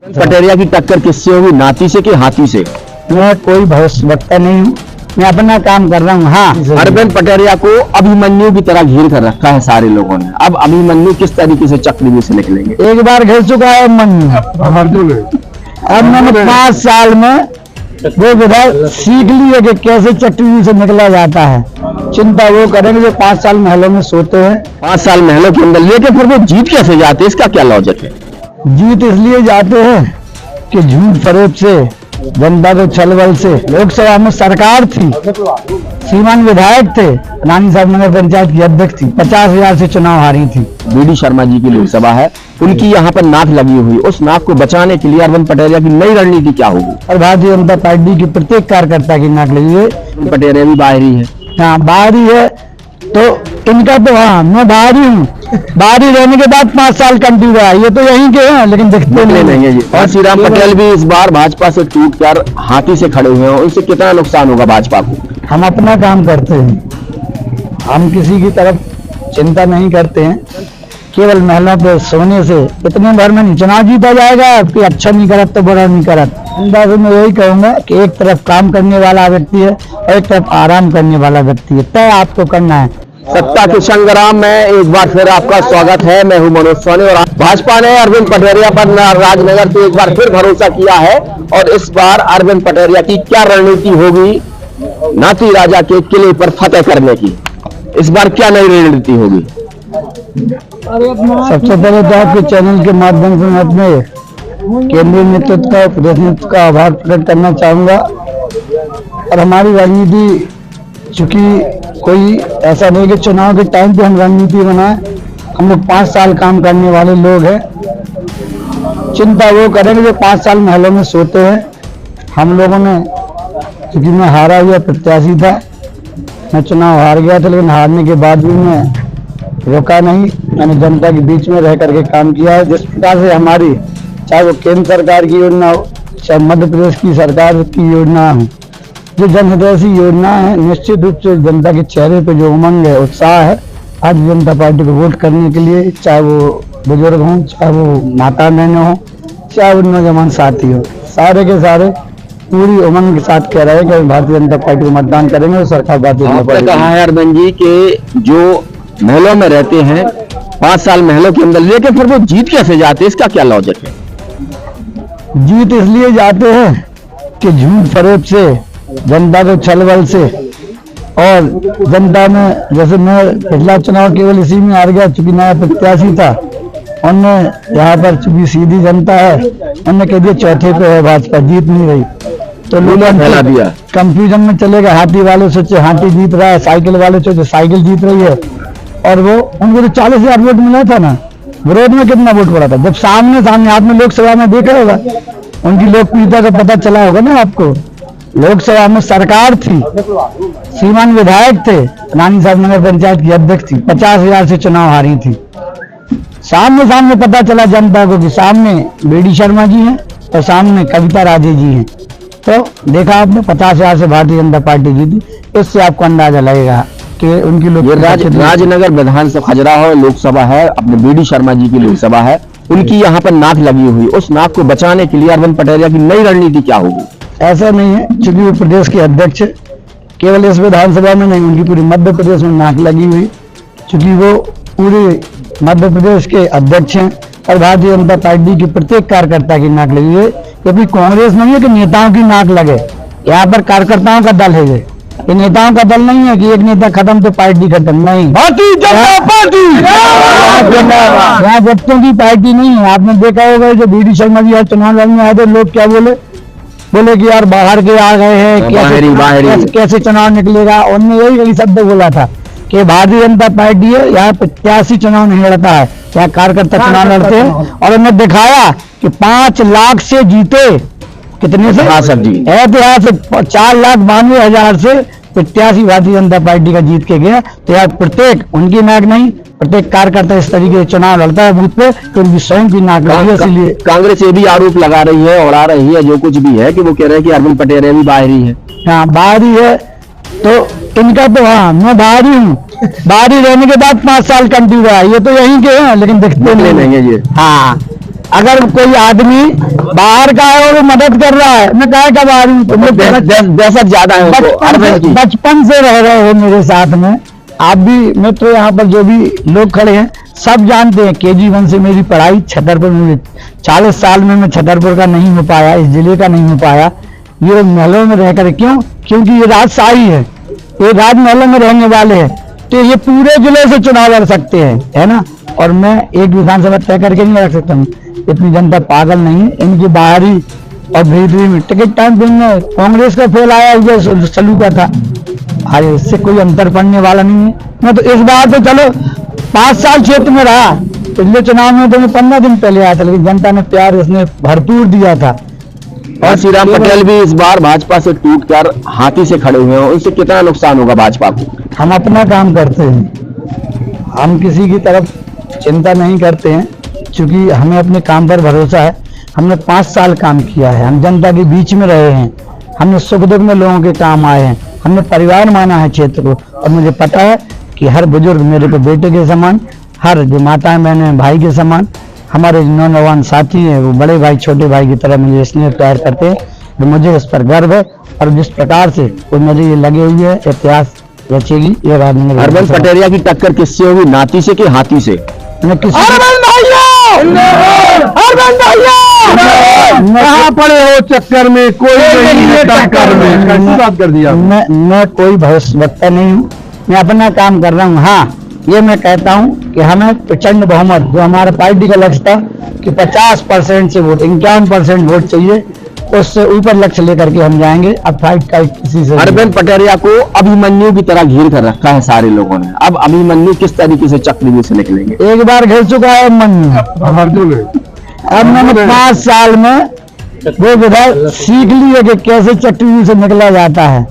पटेरिया की टक्कर किससे होगी, नाती से कि हाथी से? मैं कोई भविष्यवक्ता नहीं हूँ, मैं अपना काम कर रहा हूँ। हाँ, अरविंद पटेरिया को अभिमन्यु की तरह घेर कर रखा है सारे लोगों ने। अब अभिमन्यु किस तरीके से चक्रव्यूह से निकलेंगे? एक बार घेर चुका है मन्यु। अब मैंने 5 साल में वो विधायक सीख ली है कि कैसे चक्रव्यूह से निकला जाता है। चिंता वो करेंगे जो 5 साल महलों में सोते हैं। 5 साल महलों के अंदर लेके फिर वो जीत कैसे जाते हैं, इसका क्या लॉजिक है? जीत इसलिए जाते हैं कि झूठ फरेब से, जनता के छलबल से। लोकसभा में सरकार थी, श्रीमान विधायक थे, रानी साहब नगर पंचायत की अध्यक्ष थी, 50,000 से चुनाव हारी थी। बीडी शर्मा जी की लोकसभा है, उनकी यहाँ पर नाक लगी हुई, उस नाक को बचाने के लिए अरविंद पटेरिया की नई रणनीति क्या होगी? और भारतीय जनता पार्टी की प्रत्येक कार्यकर्ता की नाक लगी है। पटेरिया भी बाहरी है। हाँ, बाहरी है तो इनका तो, हाँ मैं बाहरी हूँ, बाहरी रहने के बाद 5 साल कंटिन्यू रहा। ये तो यहीं के हैं लेकिन दिखते नहीं है। और श्री राम पटेल भी इस बार भाजपा से टूटकर हाथी से खड़े हुए हैं, उनसे कितना नुकसान होगा भाजपा को? हम अपना काम करते हैं, हम किसी की तरफ चिंता नहीं करते हैं। केवल महिलाओं पे सोने से इतने भर में नहीं चुनाव जीता जाएगा कि अच्छा नहीं करत तो बुरा नहीं करत। अंदाज में यही कहूंगा कि एक तरफ काम करने वाला व्यक्ति है और एक तरफ आराम करने वाला व्यक्ति है, तय आपको करना है। सत्ता के संग्राम में एक बार फिर आपका स्वागत है। मैं हूं मनोज सोनी और भाजपा ने अरविंद पटेरिया पर राजनगर से एक बार फिर भरोसा किया है। और इस बार अरविंद पटेरिया की क्या रणनीति होगी नाती राजा के किले पर फतेह करने की? इस बार क्या नई रणनीति होगी? सबसे पहले तो आपके चैनल के माध्यम से मैं अपने केंद्रीय नेतृत्व का, प्रदेश नेतृत्व का आभार प्रकट करना चाहूंगा। और हमारी रणनीति, चूंकि कोई ऐसा नहीं कि चुनाव के टाइम पे हम रणनीति बनाए, हम लोग 5 साल काम करने वाले लोग हैं। चिंता वो करेंगे जो 5 साल महलों में सोते हैं। हम लोगों ने, क्योंकि मैं हारा हुआ प्रत्याशी था, मैं चुनाव हार गया था, लेकिन हारने के बाद भी मैं रुका नहीं। मैंने जनता के बीच में रह करके काम किया है। जिस प्रकार से हमारी, चाहे वो केंद्र सरकार की योजना हो, चाहे मध्य प्रदेश की सरकार की योजना हो, जो जनहितैषी योजना है, निश्चित रूप से जनता के चेहरे पे जो उमंग है, उत्साह है भारतीय जनता पार्टी को वोट करने के लिए, चाहे वो बुजुर्ग हों, चाहे वो माता बहनें हों, चाहे वो नौजवान साथी हो, सारे के सारे पूरी उमंग के साथ कह रहे हैं कि भारतीय जनता पार्टी को मतदान करेंगे और सरकार भारतीय जनता पार्टी। कहा है अरविंद जी के जो महलों में रहते हैं, 5 साल महलों के अंदर लेके फिर वो जीत कैसे जाते हैं, इसका क्या लॉजिक है? जीत इसलिए जाते हैं कि झूठ फरेब से, जनता के छलबल से। और जनता में, जैसे मैं पिछला चुनाव केवल इसी में हार गया, चूंकि नया प्रत्याशी था, उनने यहाँ पर चूंकि सीधी जनता है, उन्होंने कह दिया चौथे पे है भाजपा, जीत नहीं रही, तो लोगों ने फैला दिया। कंफ्यूजन में चलेगा, हाथी वाले सोचे हाथी जीत रहा है, साइकिल वाले सोचे साइकिल जीत रही है। और वो उनको तो 40,000 वोट मिला था ना, विरोध में कितना वोट पड़ा था? जब सामने आपने लोकसभा में देखा होगा, उनकी लोकप्रियता का पता चला होगा ना आपको। लोकसभा में सरकार थी, श्रीमान विधायक थे, रानी साहब नगर पंचायत की अध्यक्ष थी, 50,000 से चुनाव हारी थी। सामने पता चला जनता को कि सामने बीडी शर्मा जी हैं और सामने कविता राजे जी हैं। तो देखा आपने, 50,000 से भारतीय जनता पार्टी जीती। इससे आपको अंदाजा लगेगा कि उनकी राजनगर विधानसभा खजुराहो लोकसभा है, अपने बीडी शर्मा जी की लोकसभा है, उनकी यहाँ पर नाक लगी हुई, उस नाक को बचाने के लिए अरविंद पटेरिया की नई रणनीति क्या होगी? ऐसा नहीं है, चूंकि वो प्रदेश के अध्यक्ष, केवल इस विधानसभा में नहीं, उनकी पूरी मध्य प्रदेश में नाक लगी हुई, चूंकि वो पूरे मध्य प्रदेश के अध्यक्ष हैं। और भारतीय जनता पार्टी की प्रत्येक कार्यकर्ता की नाक लगी है, क्योंकि कांग्रेस नहीं है कि नेताओं की नाक लगे, यहाँ पर कार्यकर्ताओं का दल है। ये नेताओं का दल नहीं है कि एक नेता खत्म तो पार्टी खत्म, नहीं। भारतीय जनता पार्टी यहाँ व्यक्तियों की पार्टी नहीं है। आपने देखा होगा जो बीडी शर्मा जी आज चुनाव लड़ने आए थे, लोग क्या बोले कि यार बाहर के आ गए हैं, कैसे चुनाव निकलेगा। उन्होंने यही शब्द बोला था कि भारतीय जनता पार्टी है, यहाँ प्रत्याशी चुनाव नहीं लड़ता है, यहाँ कार्यकर्ता चुनाव लड़ते हैं। और उन्होंने दिखाया कि 5 लाख से जीते, कितने से? ऐतिहासिक 4,92,000 से प्रत्याशी भारतीय जनता पार्टी का जीत के गया। तो यार प्रत्येक, उनकी नाक नहीं, प्रत्येक कार्यकर्ता इस तरीके से चुनाव लड़ता है बूथ पे, तो उनकी स्वयं की नाक लगी है। इसलिए कांग्रेस ये भी आरोप लगा रही है, उड़ा रही है, जो कुछ भी है, कि वो कह रहे हैं कि अरविंद पटेरिया भी बाहरी है। हाँ, बाहरी है तो इनका तो, हाँ मैं बाहरी हूँ, बाहरी रहने के बाद 5 साल कंटिन्यू रहा। ये तो यहीं के हैं लेकिन दिखते नहीं है। हाँ, अगर कोई आदमी बाहर का है और वो मदद कर रहा है, मैं कहा कब आ रही हूँ, तुम लोग दहशत ज्यादा है उनको, अरविंद की। बचपन से रह रहे हो मेरे साथ में, आप भी मित्र, यहाँ पर जो भी लोग खड़े हैं सब जानते हैं। KG1 से मेरी पढ़ाई छतरपुर में, 40 साल में मैं छतरपुर का नहीं हो पाया, इस जिले का नहीं हो पाया, ये महलों में रहकर। क्यों? क्योंकि ये राजशाही है, ये राजमहलों में रहने वाले हैं, तो ये पूरे जिले से चुनाव लड़ सकते हैं, है ना। और मैं एक विधानसभा तय करके नहीं रख सकता हूँ, इतनी जनता पागल नहीं है। इनकी बाहरी और भीतरी में टिकट टाइम में कांग्रेस का फेल आया, ये सलू का था, अरे इससे कोई अंतर पड़ने वाला नहीं है। मैं तो इस बार तो चलो 5 साल क्षेत्र में रहा, पिछले चुनाव में तो मैं 15 दिन पहले आया था, लेकिन जनता ने प्यार इसने भरपूर दिया था। और श्री राम पटेल भी इस बार भाजपा से टूटकर हाथी से खड़े हुए हैं, उनसे कितना नुकसान होगा भाजपा को? हम अपना काम करते हैं, हम किसी की तरफ चिंता नहीं करते हैं, क्योंकि हमें अपने काम पर भरोसा है। हमने 5 साल काम किया है, हम जनता के बीच में रहे हैं, हमने सुख दुख में लोगों के काम आए हैं, हमने परिवार माना है क्षेत्र को। और मुझे पता है कि हर बुजुर्ग मेरे को बेटे के समान, हर जो माताएं बहनें भाई के समान, हमारे जो नौजवान साथी हैं वो बड़े भाई छोटे भाई की तरह मुझे स्नेह प्यार करते हैं, तो मुझे इस पर गर्व है। और जिस प्रकार से वो मुझे ये लगे हुई है, इतिहास रचेगी ये राजनीति। अरविंद पटेरिया की टक्कर किससे होगी, नाती से कि हाथी से? कहाँ पड़े हो चक्कर में, कोई नहीं है टक्कर में, कैसी बात कर दिया। मैं कोई भविष्यवक्ता नहीं हूँ, मैं अपना काम कर रहा हूँ। हाँ, ये मैं कहता हूँ कि हमें प्रचंड बहुमत, जो हमारा पार्टी का लक्ष्य था कि 50% से वोट, 51% वोट चाहिए, उससे ऊपर लक्ष्य लेकर के हम जाएंगे। अब फाइट का किसी से। अरविंद पटेरिया को अभिमन्यु की तरह घेर कर रखा है सारे लोगों ने, अब अभिमन्यु किस तरीके से चक्रव्यूह से निकलेंगे? एक बार घेर चुका है अभिमन्यु, अब मैंने 5 साल में वो विधायक सीख ली है कि कैसे चक्रव्यूह से निकला जाता है,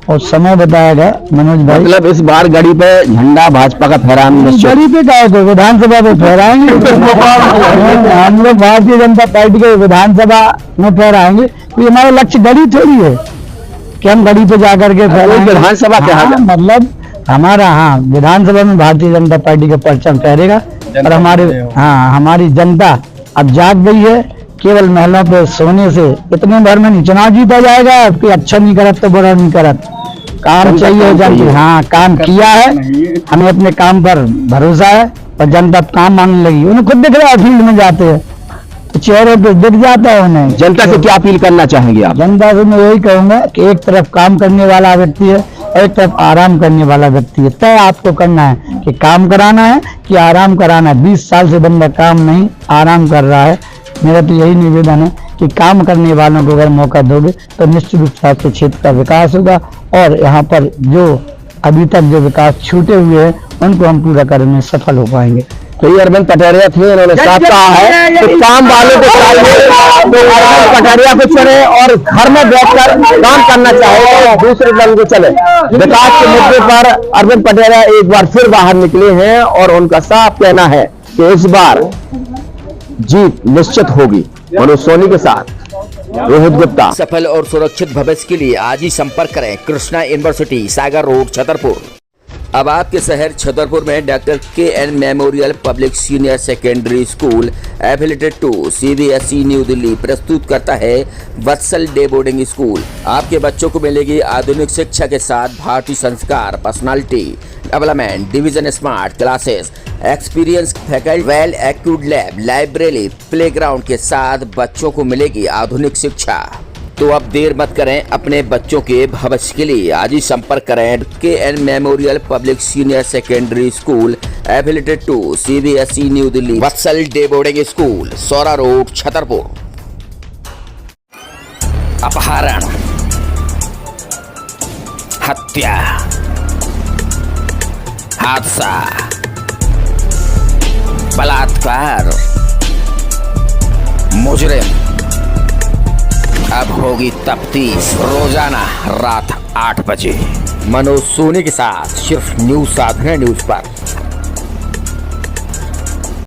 और समय बताएगा मनोज भाई। मतलब इस बार गड़ी पे झंडा भाजपा का फहराना निश्चित। गड़ी पे क्या है, विधानसभा पे फहराएंगे हम लोग, भारतीय जनता पार्टी के विधानसभा में फहराएंगे, क्योंकि हमारा लक्ष्य गड़ी थोड़ी है कि हम गड़ी पे जाकर के फहराएंगे। विधानसभा क्या है? मतलब हमारा, हाँ, विधानसभा में भारतीय जनता पार्टी का परचम फहरेगा। और हमारी जनता अब जाग गई है, केवल महिलाओं पे सोने से इतने भर में नहीं चुनाव जीता जाएगा कि अच्छा नहीं करत तो बुरा नहीं करत, काम चाहिए जनता। हाँ, काम किया है, हमें अपने काम पर भरोसा है, और जनता काम मांगने लगी। उन्हें खुद दिख रहा है, फील्ड में जाते हैं तो चेहरे पे दिख जाता है उन्हें। जनता से क्या अपील करना चाहेंगे आप? जनता से मैं यही कहूंगा कि एक तरफ काम करने वाला व्यक्ति है, एक तरफ आराम करने वाला व्यक्ति है। तय आपको करना है कि काम कराना है कि आराम कराना है। 20 साल से बंदा काम नहीं, आराम कर रहा है। मेरा तो यही निवेदन है कि काम करने वालों को अगर मौका दोगे तो निश्चित रूप से आपके क्षेत्र का विकास होगा, और यहाँ पर जो अभी तक जो विकास छूटे हुए हैं उनको हम पूरा करने में सफल हो पाएंगे। तो ये अरविंद पटेरिया थे, इन्होंने साफ कहा है कि काम वालों को चाहिए तो अरविंद पटेरिया को चले, और घर में बैठकर काम करना चाहे तो दूसरे दल को चले। विकास के मुद्दे पर अरविंद पटेरिया एक बार फिर बाहर निकले हैं, और उनका साफ कहना है कि इस बार जीत निश्चित होगी। मनोज सोनी के साथ रोहित गुप्ता। सफल और सुरक्षित भविष्य के लिए आज ही संपर्क करें कृष्णा यूनिवर्सिटी, सागर रोड, छतरपुर। अब आपके शहर छतरपुर में doctor KN memorial public senior secondary school affiliated to CBSE new Delhi प्रस्तुत करता है वत्सल डे बोर्डिंग स्कूल। आपके बच्चों को मिलेगी आधुनिक शिक्षा के साथ भारतीय संस्कार, personality development, division smart classes, experience faculty, well accrued lab, library, playground के साथ बच्चों को मिलेगी आधुनिक शिक्षा। तो अब देर मत करें, अपने बच्चों के भविष्य के लिए आज ही संपर्क करें KN memorial public senior secondary school affiliated to CBSE new Delhi, Vatsal day boarding school, Saura road, Chhatarpur. अपहरण, हत्या, हादसा, बलात्कार, मुजरिम, अब होगी तफ्तीश रोजाना रात 8 बजे। मनोज सोनी के साथ सिर्फ न्यूज़ साधना न्यूज़ पर।